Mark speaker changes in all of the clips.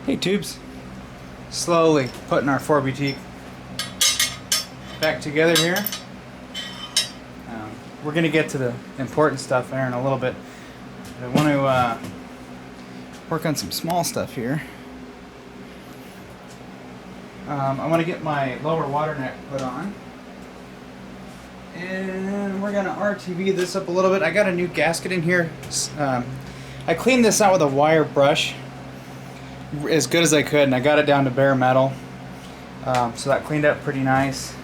Speaker 1: Hey tubes, slowly putting our 4BT back together here. We're going to get to the important stuff there in a little bit. I want to work on some small stuff here. I want to get my lower water neck put on. And we're going to RTV this up a little bit. I got a new gasket in here. I cleaned this out with a wire brush as good as I could, and I got it down to bare metal. So that cleaned up pretty nice.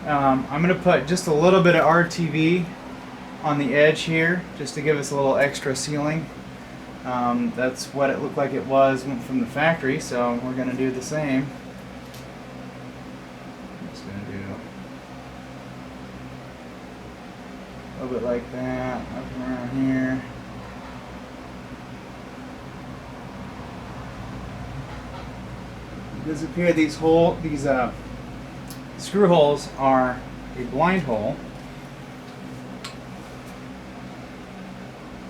Speaker 1: I'm going to put just a little bit of RTV on the edge here just to give us a little extra sealing. That's what it looked like it was from the factory, so we're going to do the same. I'm just going to do a little bit like that, up around here. It does appear these screw holes are a blind hole.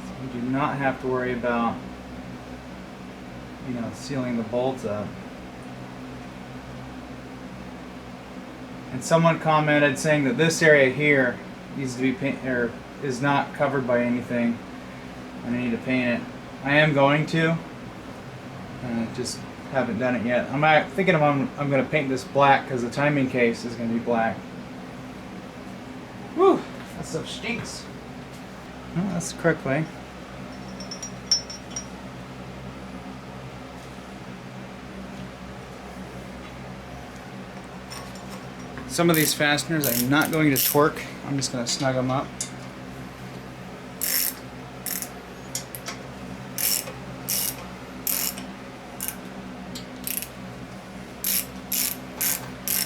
Speaker 1: So you do not have to worry about, sealing the bolts up. And someone commented saying that this area here needs to be painted, is not covered by anything, and I need to paint it. I am going to. Just haven't done it yet. I'm thinking I'm going to paint this black because the timing case is going to be black. Whew, that stuff stinks. Well, that's the correct way. Some of these fasteners I'm not going to torque. I'm just going to snug them up.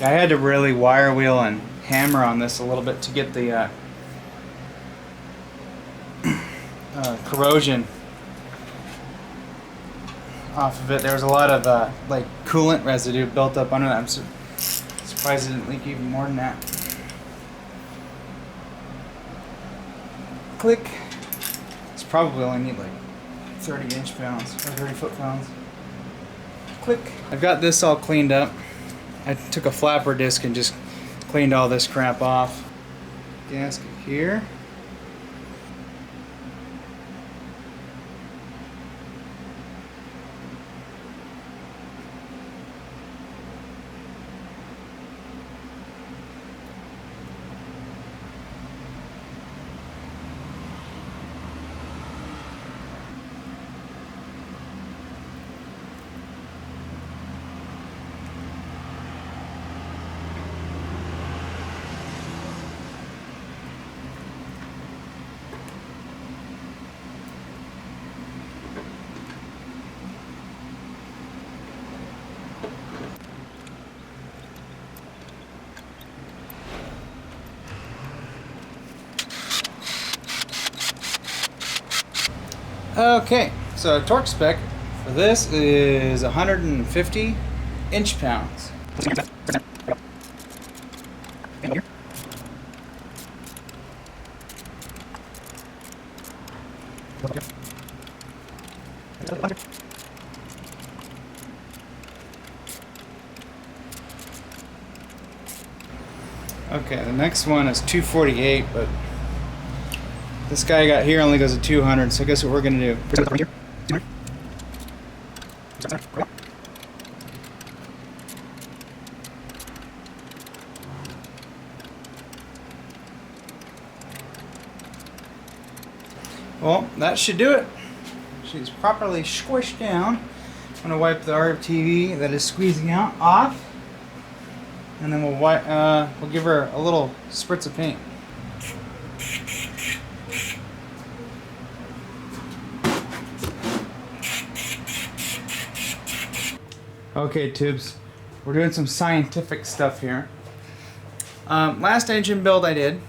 Speaker 1: I had to really wire wheel and hammer on this a little bit to get the corrosion off of it. There was a lot of like coolant residue built up under that. I'm surprised it didn't leak even more than that. Click. It's probably only need like 30 inch-pounds or 30 foot-pounds. Click. I've got this all cleaned up. I took a flapper disc and just cleaned all this crap off. Gasket here. Okay, so torque spec for this is 150 inch-pounds. Okay, the next one is 248, but this guy I got here only goes to 200, so guess what we're going to do? Well, that should do it. She's properly squished down. I'm going to wipe the RTV that is squeezing out off, and then we'll give her a little spritz of paint. Okay, tubes, we're doing some scientific stuff here. Last engine build I did,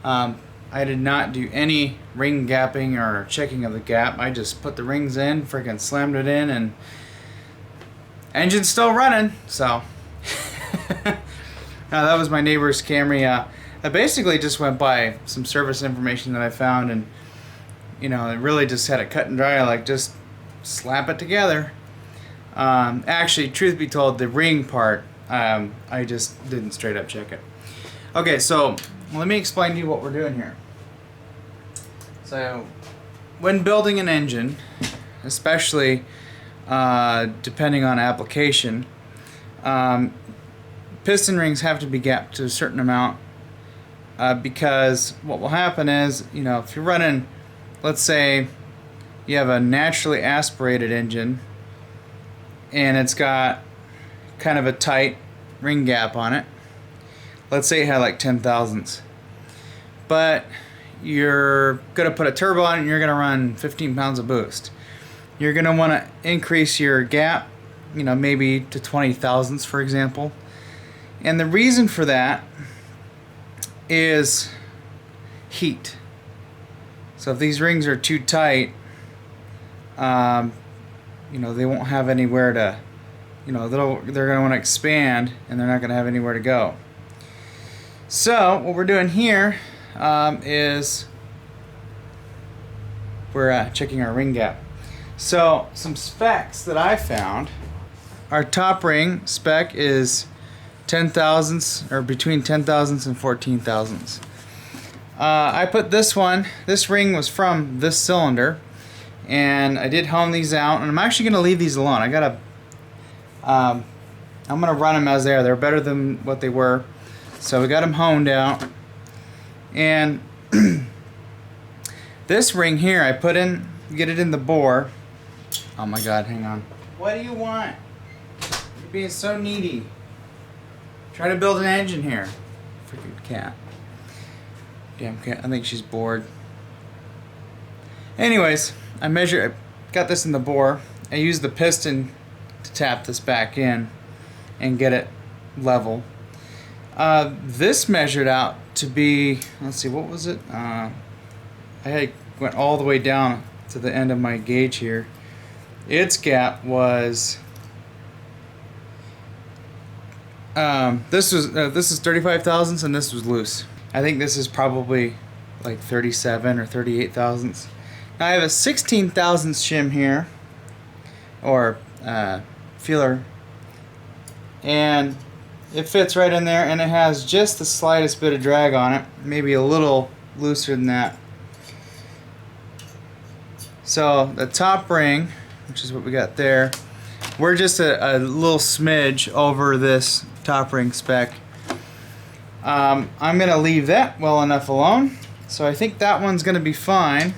Speaker 1: I did not do any ring gapping or checking of the gap. I just put the rings in, freaking slammed it in, and engine's still running, so. Now that was my neighbor's Camry. I basically just went by some service information that I found, and it really just had it cut and dry, like just slap it together. Actually, truth be told, the ring part, I just didn't straight up check it. Okay, so let me explain to you what we're doing here. So, when building an engine, especially depending on application, piston rings have to be gapped to a certain amount because what will happen is, you know, if you're running, let's say you have a naturally aspirated engine and it's got kind of a tight ring gap on it. Let's say it had like 10 thousandths, but you're going to put a turbo on it and you're going to run 15 pounds of boost. You're going to want to increase your gap, you know, maybe to 20 thousandths, for example. And the reason for that is heat. So if these rings are too tight, you know, they won't have anywhere to, you know, they're going to want to expand and they're not going to have anywhere to go. So what we're doing here is we're checking our ring gap. So some specs that I found, our top ring spec is 10 thousandths, or between 10 thousandths and 14 thousandths. I put this ring was from this cylinder, and I did hone these out, and I'm actually going to leave these alone. I'm going to run them as they are. They're better than what they were. So we got them honed out. And this ring here, I put in, get it in the bore. Oh my God, hang on. What do you want? You're being so needy. Try to build an engine here. Freaking cat. Damn cat, I think she's bored. Anyways, I got this in the bore. I used the piston to tap this back in and get it level. This measured out to be, let's see, what was it? I went all the way down to the end of my gauge here. Its gap was this is 35 thousandths and this was loose. I think this is probably like 37 or 38 thousandths. Now I have a 16 thousandths shim here, or feeler, and it fits right in there, and it has just the slightest bit of drag on it, maybe a little looser than that. So the top ring, which is what we got there, we're just a little smidge over this top ring spec. I'm going to leave that well enough alone, so I think that one's going to be fine.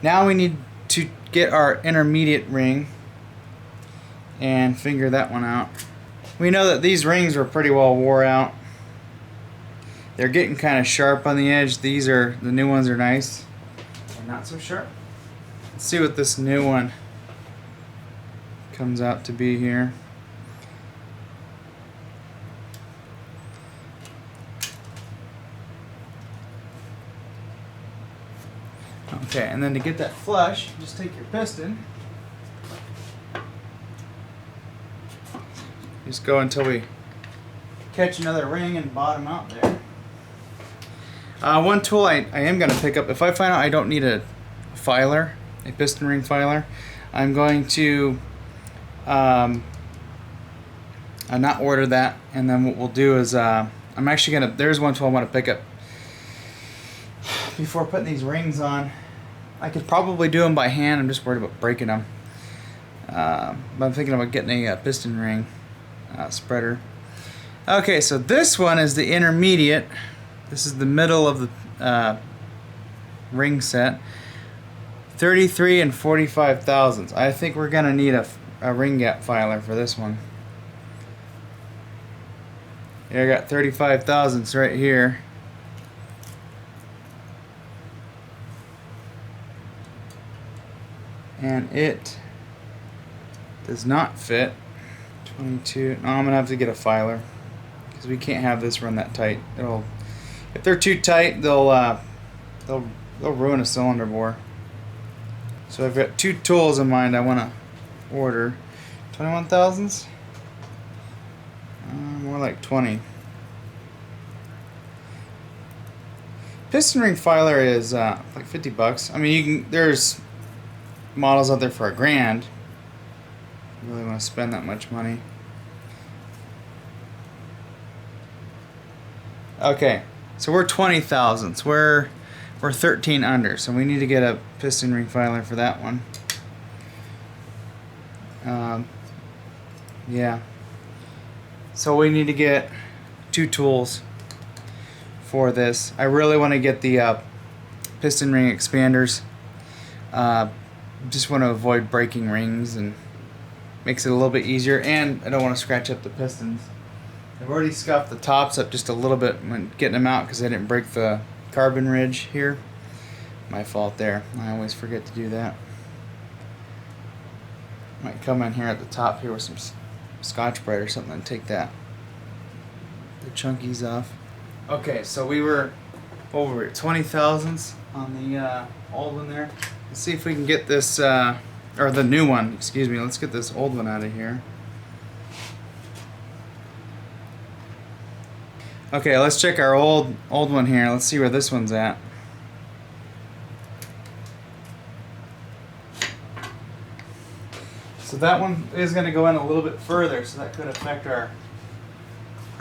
Speaker 1: Now we need to get our intermediate ring and figure that one out. We know that these rings were pretty well wore out. They're getting kind of sharp on the edge. The new ones are nice. They're not so sharp. Let's see what this new one comes out to be here. Okay, and then to get that flush, just take your piston. Just go until we catch another ring and bottom out there. One tool I am going to pick up, if I find out I don't need a filer, a piston ring filer, I'm going to not order that, and then what we'll do is I'm actually going to, there's one tool I want to pick up before putting these rings on. I could probably do them by hand. I'm just worried about breaking them. But I'm thinking about getting a piston ring spreader. Okay, so this one is the intermediate. This is the middle of the ring set. 33 and 45 thousandths. I think we're gonna need a ring gap filer for this one. Here I got 35 thousandths right here. And it does not fit. 22. No, I'm gonna have to get a filer because we can't have this run that tight. If they're too tight, they'll ruin a cylinder bore. So I've got two tools in mind I want to order. 21 thousandths? More like 20. Piston ring filer is like $50. I mean, there's models out there for $1,000. Really want to spend that much money. Okay, so we're 20 thousandths. We're 13 under, so we need to get a piston ring filer for that one. Yeah. So we need to get 2 tools for this. I really want to get the piston ring expanders. Just want to avoid breaking rings, and makes it a little bit easier, and I don't want to scratch up the pistons. I've already scuffed the tops up just a little bit when getting them out because I didn't break the carbon ridge here. My fault there. I always forget to do that. Might come in here at the top here with some Scotch-Brite or something and take the chunkies off. Okay, so we were over 20 thousandths on the old one there. Let's see if we can get this, or the new one, excuse me. Let's get this old one out of here. Okay, let's check our old one here. Let's see where this one's at. So that one is going to go in a little bit further, so that could affect our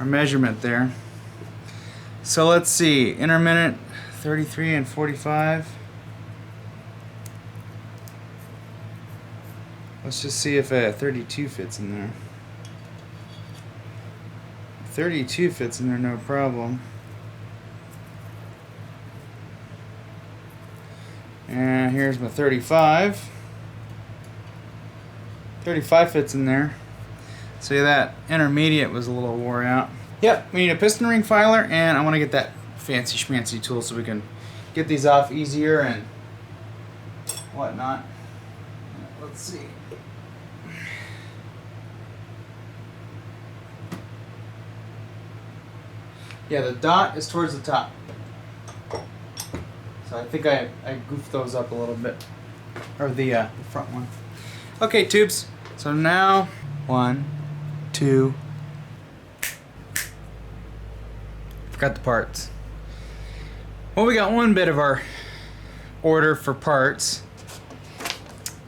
Speaker 1: measurement there. So let's see, intermittent 33 and 45. Let's just see if a 32 fits in there. 32 fits in there, no problem. And here's my 35. 35 fits in there. See, that intermediate was a little wore out. Yep, we need a piston ring filer, and I want to get that fancy schmancy tool so we can get these off easier and whatnot. Let's see. Yeah, the dot is towards the top. So I think I goofed those up a little bit. Or the front one. Okay, tubes. So now, 1, 2. Forgot the parts. Well, we got one bit of our order for parts.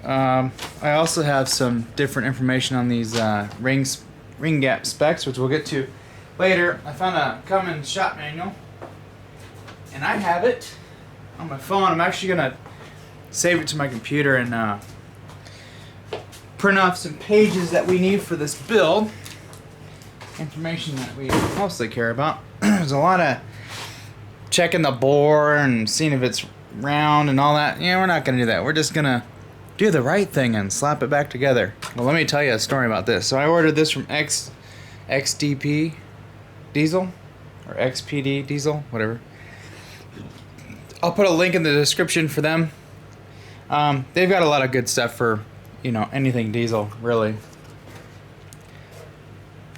Speaker 1: I also have some different information on these ring gap specs, which we'll get to later. I found a Cummins shop manual, and I have it on my phone. I'm actually gonna save it to my computer and print off some pages that we need for this build. Information that we mostly care about. There's a lot of checking the bore and seeing if it's round and all that. Yeah, we're not gonna do that. We're just gonna do the right thing and slap it back together. Well, let me tell you a story about this. So I ordered this from XDP Diesel, or XPD Diesel, whatever. I'll put a link in the description for them. They've got a lot of good stuff for, anything diesel, really.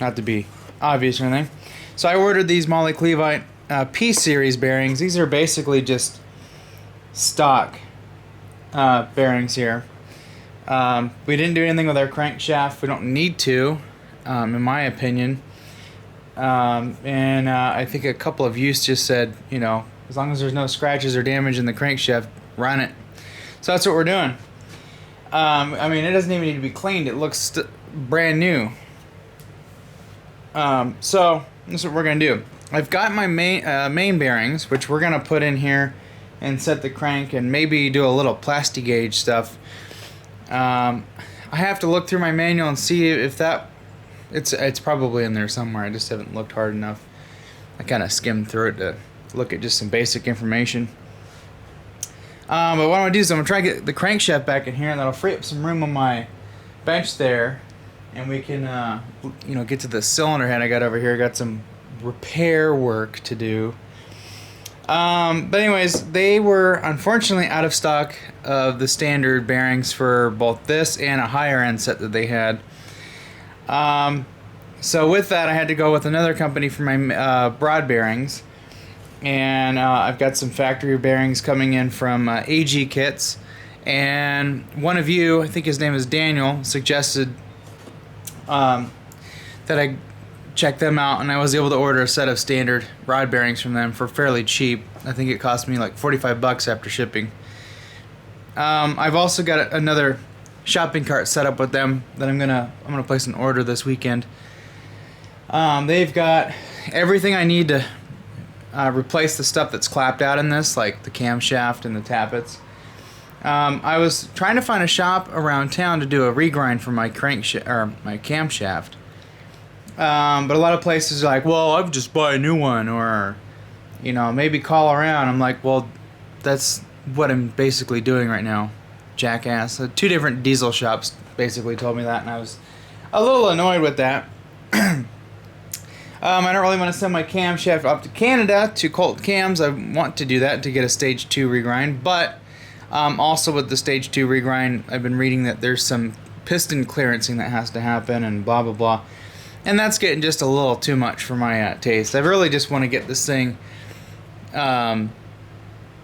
Speaker 1: Not to be obvious or anything. So I ordered these Molly Cleavite P-Series bearings. These are basically just stock bearings here. We didn't do anything with our crankshaft. We don't need to, in my opinion. And I think a couple of use just said, as long as there's no scratches or damage in the crankshaft, run it. So that's what we're doing. I mean, it doesn't even need to be cleaned. It looks brand new. So this is what we're going to do. I've got my main bearings, which we're going to put in here and set the crank and maybe do a little plasti gauge stuff. I have to look through my manual and see if that... It's probably in there somewhere. I just haven't looked hard enough. I kind of skimmed through it to look at just some basic information. But what I'm going to do is I'm going to try to get the crankshaft back in here, and that'll free up some room on my bench there. And we can, get to the cylinder head I got over here. Got some repair work to do. But anyways, they were unfortunately out of stock of the standard bearings for both this and a higher end set that they had. So with that, I had to go with another company for my broad bearings, and I've got some factory bearings coming in from AG Kits, and one of you, I think his name is Daniel, suggested that I check them out, and I was able to order a set of standard rod bearings from them for fairly cheap. I think it cost me like $45 after shipping. I've also got another shopping cart set up with them that I'm gonna place an order this weekend. They've got everything I need to replace the stuff that's clapped out in this, like the camshaft and the tappets. I was trying to find a shop around town to do a regrind for my my camshaft. But a lot of places are like, well, I'll just buy a new one, or, you know, maybe call around. I'm like, well, that's what I'm basically doing right now, jackass. So 2 different diesel shops basically told me that, and I was a little annoyed with that. I don't really want to send my camshaft up to Canada to Colt Cams. I want to do that to get a stage 2 regrind, but also with the stage 2 regrind, I've been reading that there's some piston clearancing that has to happen and blah blah blah, and that's getting just a little too much for my taste. I really just want to get this thing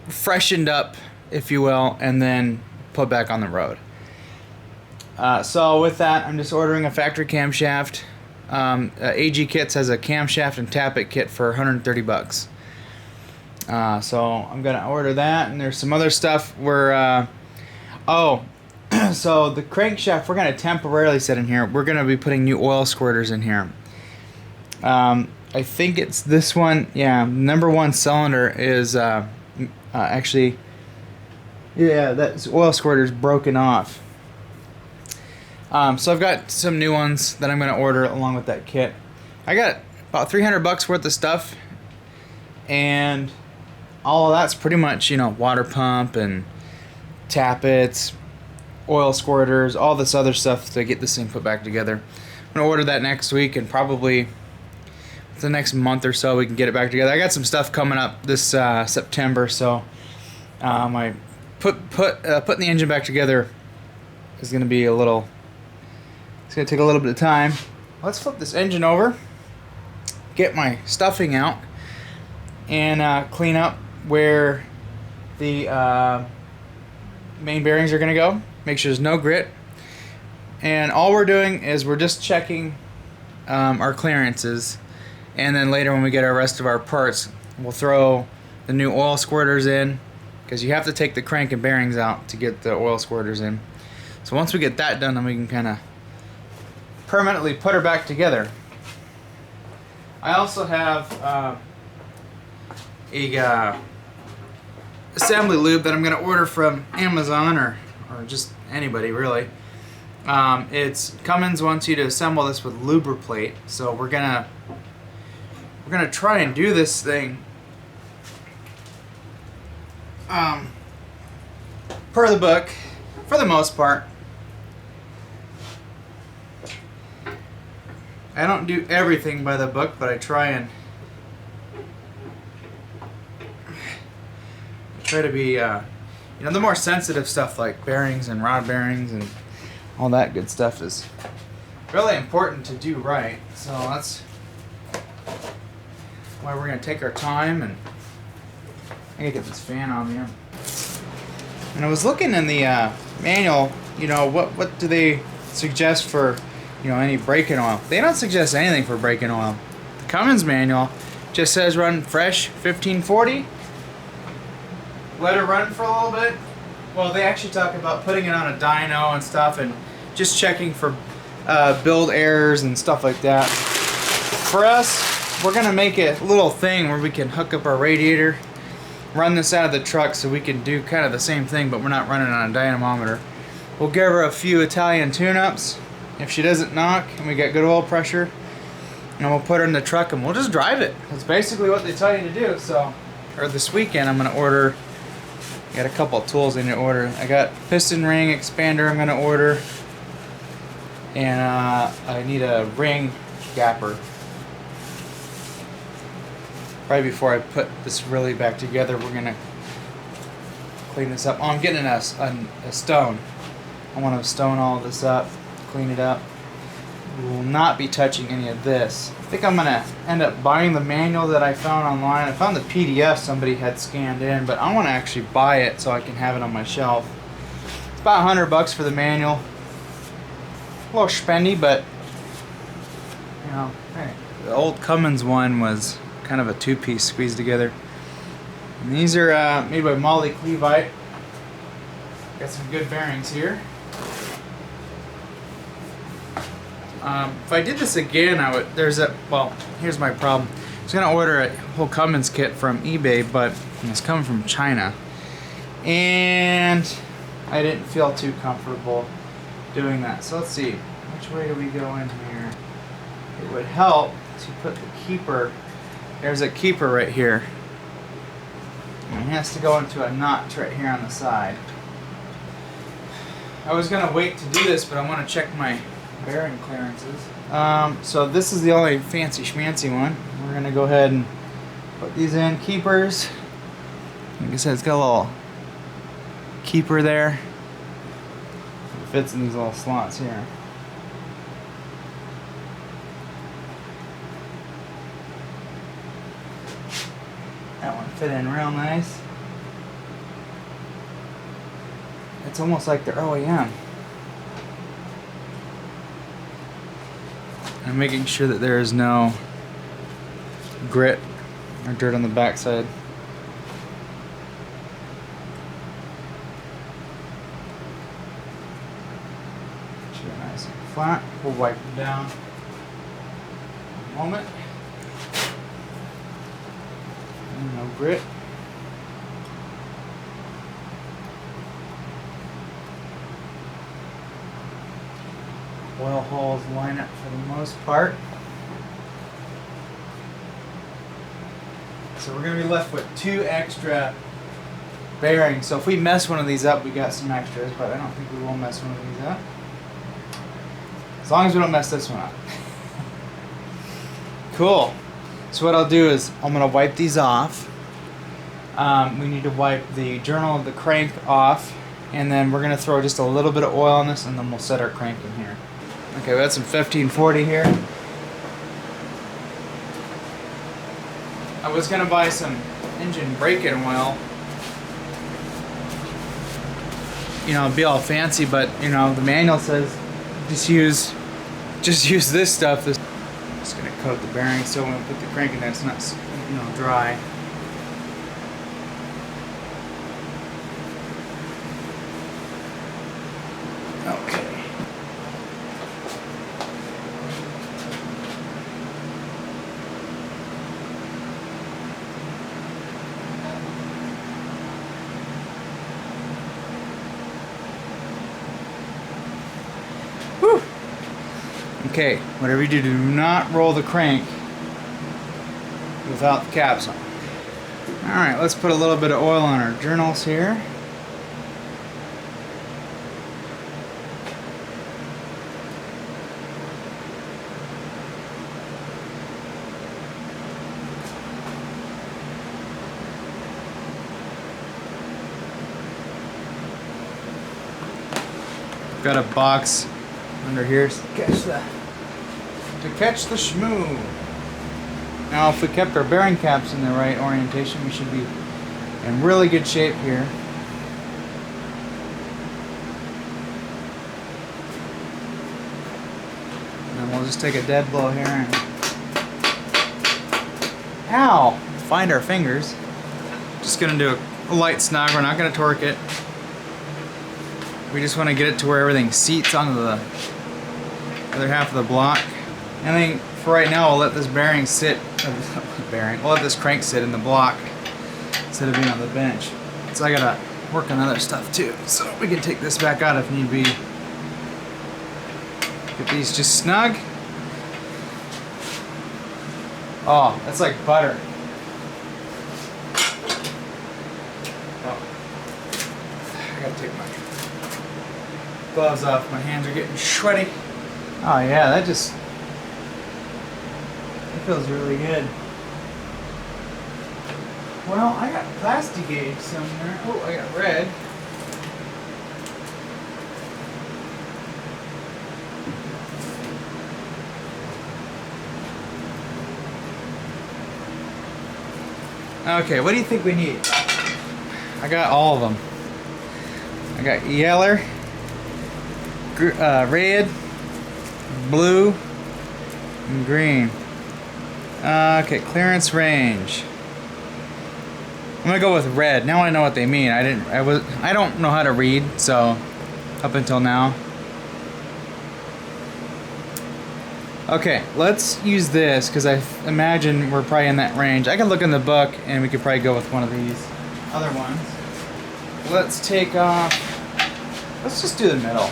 Speaker 1: freshened up, if you will, and then put back on the road. So with that, I'm just ordering a factory camshaft. AG Kits has a camshaft and tappet kit for 130 bucks. So I'm gonna order that, and there's some other stuff where so the crankshaft we're gonna temporarily set in here. We're gonna be putting new oil squirters in here. I think it's this one. Yeah, number 1 cylinder is actually, yeah, that oil squirter's broken off. So I've got some new ones that I'm going to order along with that kit. I got about 300 bucks worth of stuff, and all of that's pretty much, you know, water pump and tappets, oil squirters, all this other stuff to get this thing put back together. I'm going to order that next week, and probably the next month or so we can get it back together. I got some stuff coming up this September, so I putting the engine back together is going to be a little. It's going to take a little bit of time. Let's flip this engine over, get my stuffing out, and clean up where the main bearings are going to go. Make sure there's no grit. And all we're doing is we're just checking our clearances, and then later when we get our rest of our parts, we'll throw the new oil squirters in, because you have to take the crank and bearings out to get the oil squirters in. So once we get that done, then we can kind of permanently put her back together. I also have a assembly lube that I'm going to order from Amazon or just anybody really. It's Cummins wants you to assemble this with lubriplate, so we're gonna try and do this thing per the book for the most part. I don't do everything by the book, but I try to be, you know, the more sensitive stuff like bearings and rod bearings and all that good stuff is really important to do right. So that's why we're going to take our time, and I gotta get this fan on here. And I was looking in the manual, you know, what do they suggest for, you know, any braking oil? They don't suggest anything for braking oil. The Cummins manual just says run fresh 1540. Let it run for a little bit. Well, they actually talk about putting it on a dyno and stuff, and just checking for build errors and stuff like that. For us, we're gonna make a little thing where we can hook up our radiator, run this out of the truck, so we can do kind of the same thing, but we're not running on a dynamometer. We'll give her a few Italian tune-ups. If she doesn't knock and we get good oil pressure, and we'll put her in the truck and we'll just drive it. That's basically what they tell you to do. So, or this weekend I'm gonna order. Got a couple of tools I need to order. I got piston ring expander I'm gonna order, and I need a ring gapper. Right before I put this really back together, we're gonna clean this up. Oh, I'm getting a stone. I want to stone all this up, clean it up. We will not be touching any of this. I think I'm gonna end up buying the manual that I found online. I found the PDF somebody had scanned in, but I want to actually buy it so I can have it on my shelf. It's about 100 bucks for the manual. A little spendy, but you know, hey. The old Cummins one was kind of a two-piece squeezed together. And these are made by Molly Cleavite. Got some good bearings here. If I did this again, I would. Well, here's my problem. I was gonna order a whole Cummins kit from eBay, but it's coming from China, and I didn't feel too comfortable doing that. So let's see, which way do we go in here? It would help to put the keeper. There's a keeper right here. And it has to go into a notch right here on the side. I was gonna wait to do this, but I want to check my bearing clearances. So this is the only fancy schmancy one. We're gonna go ahead and put these in. Keepers. Like I said, it's got a little keeper there. It fits in these little slots here. That one fit in real nice. It's almost like they're OEM. I'm making sure that there is no grit or dirt on the backside. Should be nice and flat. We'll wipe them down in a moment. And no grit. Oil holes line up for the most part. So we're going to be left with 2 extra bearings. So if we mess one of these up, we got some extras, but I don't think we will mess one of these up. As long as we don't mess this one up. Cool. So what I'll do is I'm going to wipe these off. We need to wipe the journal of the crank off, and then we're going to throw just a little bit of oil on this, and then we'll set our crank in here. Okay, we got some 1540 here. I was gonna buy some engine braking oil. You know, be all fancy, but you know, the manual says just use this stuff. Just gonna coat the bearing so when we put the crank in there, it's not, you know, dry. Okay. Whew. Okay, whatever you do not roll the crank without the caps on. Alright, let's put a little bit of oil on our journals here. Got a box under here to catch the shmoo. Now if we kept our bearing caps in the right orientation, we should be in really good shape here. And then we'll just take a dead blow here and ow! Find our fingers. Just gonna do a light snug, we're not gonna torque it. We just want to get it to where everything seats onto the other half of the block. And I think for right now we'll let this bearing sit, we'll let this crank sit in the block instead of being on the bench. So I gotta work on other stuff too. So we can take this back out if need be. Get these just snug. Oh, that's like butter. Oh, I gotta take my gloves off, my hands are getting sweaty. Oh yeah, that feels really good. Well, I got plastic gauge somewhere. Oh, I got red. Okay, what do you think we need? I got all of them. I got yeller, red, blue, and green. Okay, clearance range. I'm gonna go with red. Now I know what they mean. I don't know how to read, so up until now. Okay, let's use this because I imagine we're probably in that range. I can look in the book and we could probably go with one of these other ones. Let's take off, let's just do the middle.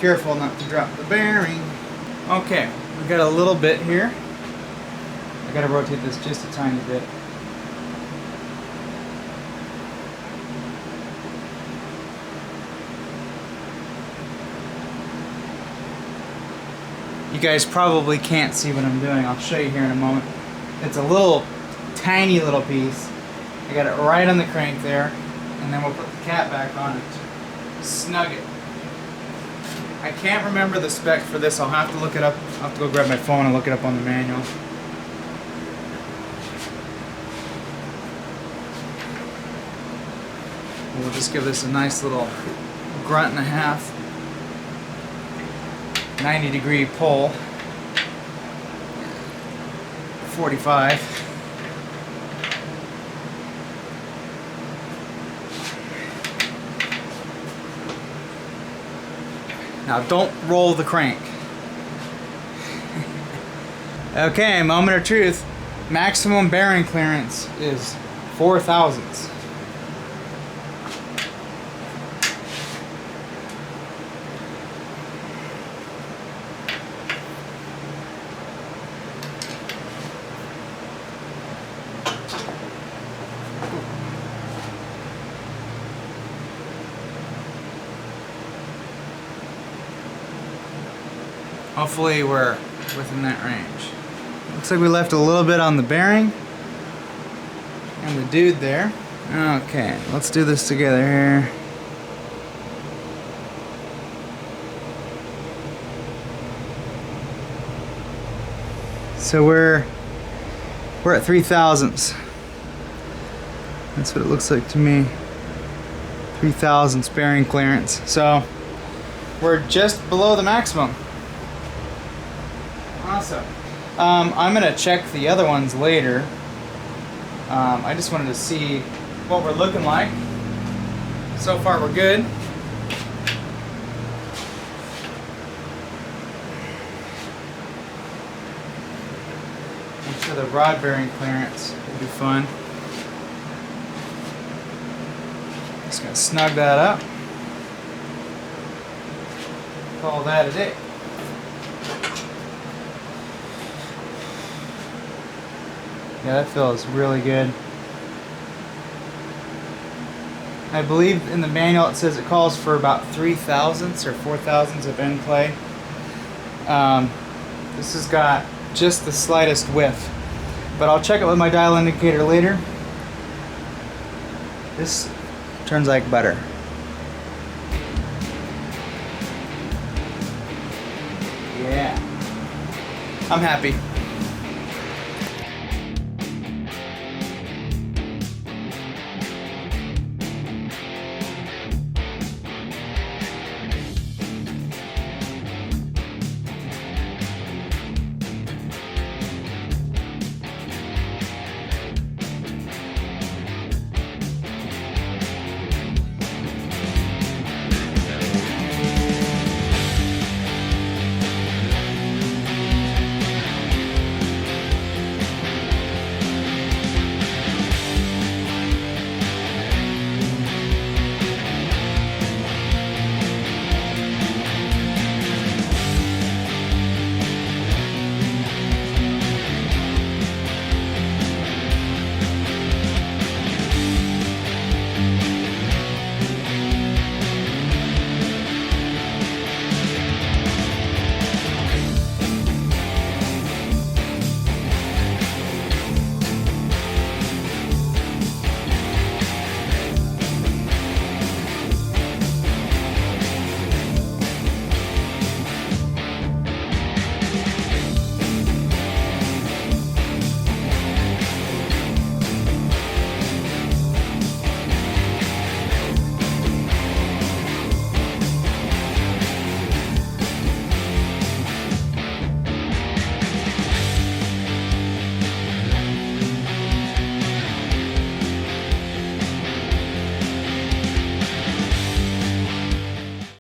Speaker 1: Careful not to drop the bearing. Okay, we got a little bit here. I gotta rotate this just a tiny bit. You guys probably can't see what I'm doing. I'll show you here in a moment. It's a little, tiny little piece. I got it right on the crank there, and then we'll put the cap back on it. Snug it. I can't remember the spec for this. I'll have to look it up. I'll have to go grab my phone and look it up on the manual. We'll just give this a nice little grunt and a half. 90-degree pull. 45. Now don't roll the crank. Okay, moment of truth. Maximum bearing clearance is 4 thousandths. Hopefully we're within that range. Looks like we left a little bit on the bearing and the dude there. Okay, let's do this together here. So we're at 3 thousandths. That's what it looks like to me. 3 thousandths bearing clearance. So we're just below the maximum. Awesome. I'm gonna check the other ones later. I just wanted to see what we're looking like. So far we're good. I'm sure the rod bearing clearance will be fun. Just gonna snug that up. Call that a day. Yeah, that feels really good. I believe in the manual it says it calls for about 3 thousandths or 4 thousandths of end play. This has got just the slightest whiff, but I'll check it with my dial indicator later. This turns like butter. Yeah, I'm happy.